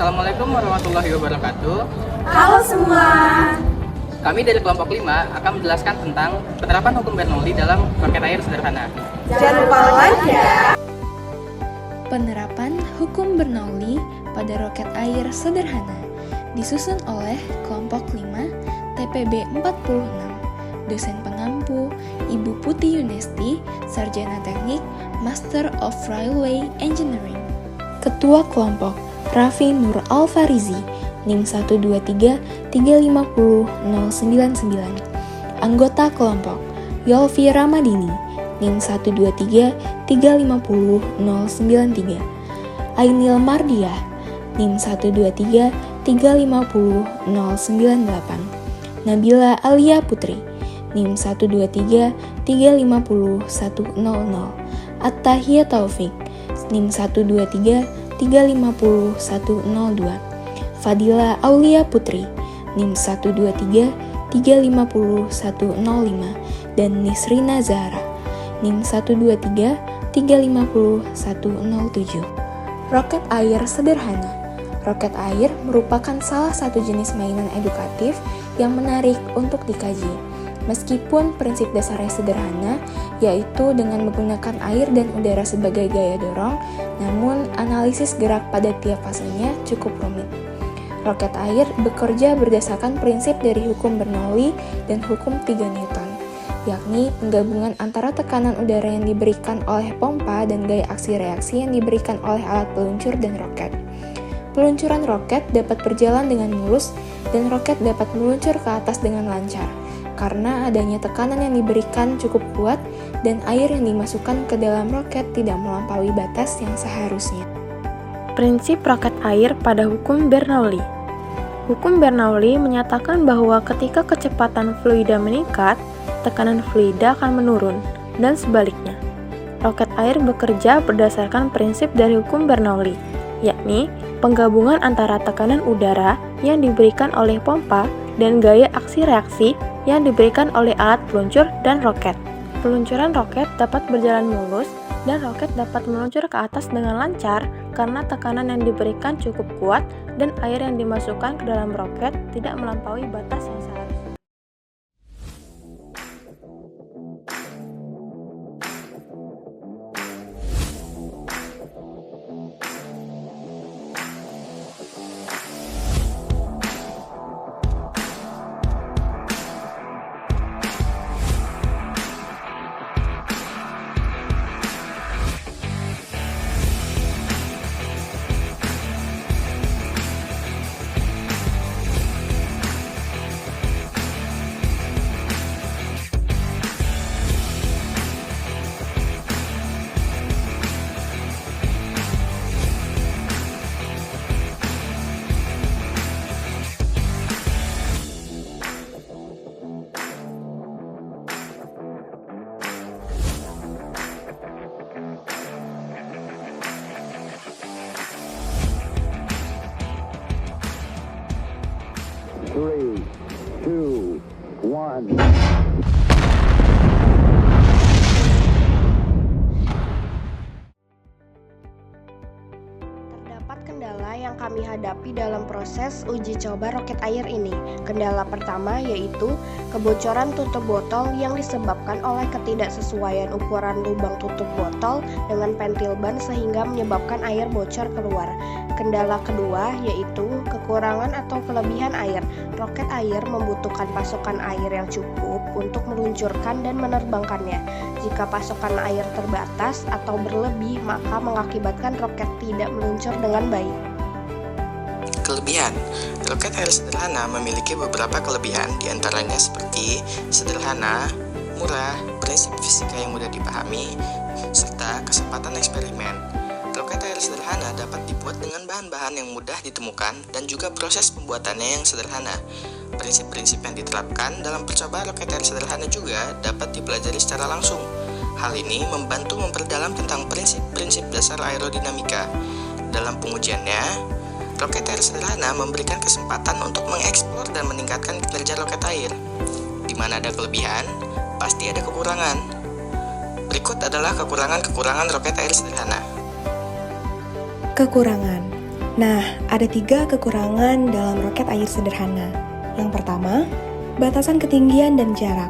Assalamualaikum warahmatullahi wabarakatuh. Halo semua. Kami dari kelompok 5 akan menjelaskan tentang penerapan hukum Bernoulli dalam roket air sederhana. Jangan lupa like ya. Penerapan hukum Bernoulli pada roket air sederhana disusun oleh kelompok 5 TPB 46. Dosen pengampu Ibu Putih Yunesti, Sarjana Teknik, Master of Railway Engineering. Ketua kelompok Raffi Nur Alfarizi, NIM 123350099. Anggota kelompok Yolvi Ramadini, NIM 123350093. Ainil Mardiah, NIM 123350098. Nabila Alia Putri, NIM 123350100. At-Tahiyah Taufik, NIM 123350102. Fadila Aulia Putri, NIM 123350105. Dan Nisrina Zahra, NIM 123350107. Roket air sederhana. Roket air merupakan salah satu jenis mainan edukatif yang menarik untuk dikaji. Meskipun prinsip dasarnya sederhana, yaitu dengan menggunakan air dan udara sebagai gaya dorong, namun analisis gerak pada tiap fasenya cukup rumit. Roket air bekerja berdasarkan prinsip dari hukum Bernoulli dan hukum 3 Newton, yakni penggabungan antara tekanan udara yang diberikan oleh pompa dan gaya aksi reaksi yang diberikan oleh alat peluncur dan roket. Peluncuran roket dapat berjalan dengan mulus dan roket dapat meluncur ke atas dengan lancar, karena adanya tekanan yang diberikan cukup kuat dan air yang dimasukkan ke dalam roket tidak melampaui batas yang seharusnya. Prinsip roket air pada hukum Bernoulli. Hukum Bernoulli menyatakan bahwa ketika kecepatan fluida meningkat, tekanan fluida akan menurun, dan sebaliknya. Roket air bekerja berdasarkan prinsip dari hukum Bernoulli, yakni penggabungan antara tekanan udara yang diberikan oleh pompa dan gaya aksi reaksi yang diberikan oleh alat peluncur dan roket. Peluncuran roket dapat berjalan mulus dan roket dapat meluncur ke atas dengan lancar karena tekanan yang diberikan cukup kuat dan air yang dimasukkan ke dalam roket tidak melampaui batas yang seharusnya. Three, two, one. Terdapat kendala yang kami hadapi dalam proses uji coba roket air ini. Kendala pertama yaitu kebocoran tutup botol yang disebabkan oleh ketidaksesuaian ukuran lubang tutup botol dengan pentil ban sehingga menyebabkan air bocor keluar. Kendala kedua yaitu kekurangan atau kelebihan air. Roket air membutuhkan pasokan air yang cukup untuk meluncurkan dan menerbangkannya. Jika pasokan air terbatas atau berlebih, maka mengakibatkan roket tidak meluncur dengan baik. Kelebihan. Roket air sederhana memiliki beberapa kelebihan, diantaranya seperti sederhana, murah, prinsip fisika yang mudah dipahami, serta kesempatan eksperimen. Roket air sederhana dapat dibuat dengan bahan-bahan yang mudah ditemukan dan juga proses pembuatannya yang sederhana. Prinsip-prinsip yang diterapkan dalam percobaan roket air sederhana juga dapat dipelajari secara langsung. Hal ini membantu memperdalam tentang prinsip-prinsip dasar aerodinamika. Dalam pengujiannya, roket air sederhana memberikan kesempatan untuk mengeksplor dan meningkatkan kinerja roket air. Di mana ada kelebihan, pasti ada kekurangan. Berikut adalah kekurangan-kekurangan roket air sederhana. Kekurangan. Nah, ada 3 kekurangan dalam roket air sederhana. Yang pertama, batasan ketinggian dan jarak.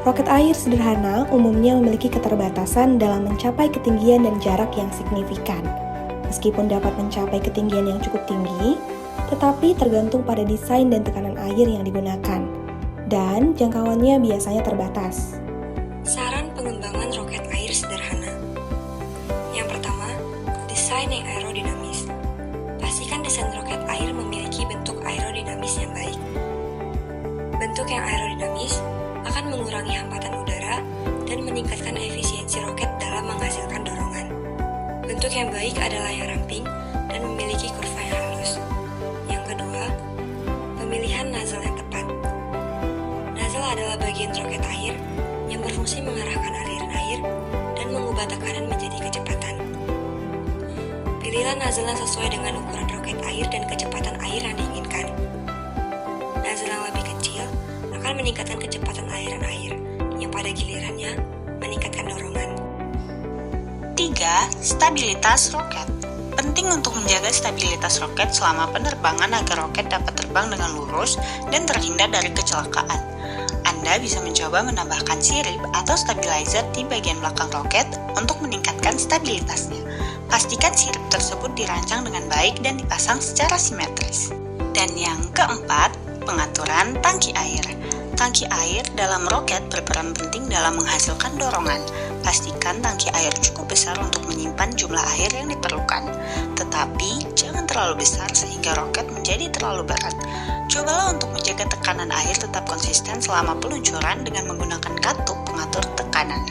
Roket air sederhana umumnya memiliki keterbatasan dalam mencapai ketinggian dan jarak yang signifikan. Meskipun dapat mencapai ketinggian yang cukup tinggi, tetapi tergantung pada desain dan tekanan air yang digunakan, dan jangkauannya biasanya terbatas. Saran pengembangan roket air sederhana. Yang pertama, desain yang aerodinamis. Pastikan desain roket air memiliki bentuk aerodinamis yang baik. Bentuk yang aerodinamis akan mengurangi hambatan udara dan meningkatkan efisiensi roket dalam menghasilkan dorongan. Bentuk yang baik adalah yang ramping dan memiliki kurva yang halus. Yang kedua, pemilihan nozzle yang tepat. Nozzle adalah bagian roket air yang berfungsi mengarahkan aliran air dan mengubah tekanan menjadi kecepatan. Pilihlah nozzle yang sesuai dengan ukuran roket air dan kecepatan air yang diinginkan. Nozzle yang lebih kecil akan meningkatkan kecepatan aliran air, yang pada gilirannya meningkatkan dorongan. 3. Stabilitas roket. Penting untuk menjaga stabilitas roket selama penerbangan agar roket dapat terbang dengan lurus dan terhindar dari kecelakaan. Anda bisa mencoba menambahkan sirip atau stabilizer di bagian belakang roket untuk meningkatkan stabilitasnya. Pastikan sirip tersebut dirancang dengan baik dan dipasang secara simetris. Dan yang keempat, pengaturan tangki air. Tangki air dalam roket berperan penting dalam menghasilkan dorongan. Pastikan tangki air cukup besar untuk menyimpan jumlah air yang diperlukan. Tetapi, jangan terlalu besar sehingga roket menjadi terlalu berat. Cobalah untuk menjaga tekanan air tetap konsisten selama peluncuran dengan menggunakan katup pengatur tekanan.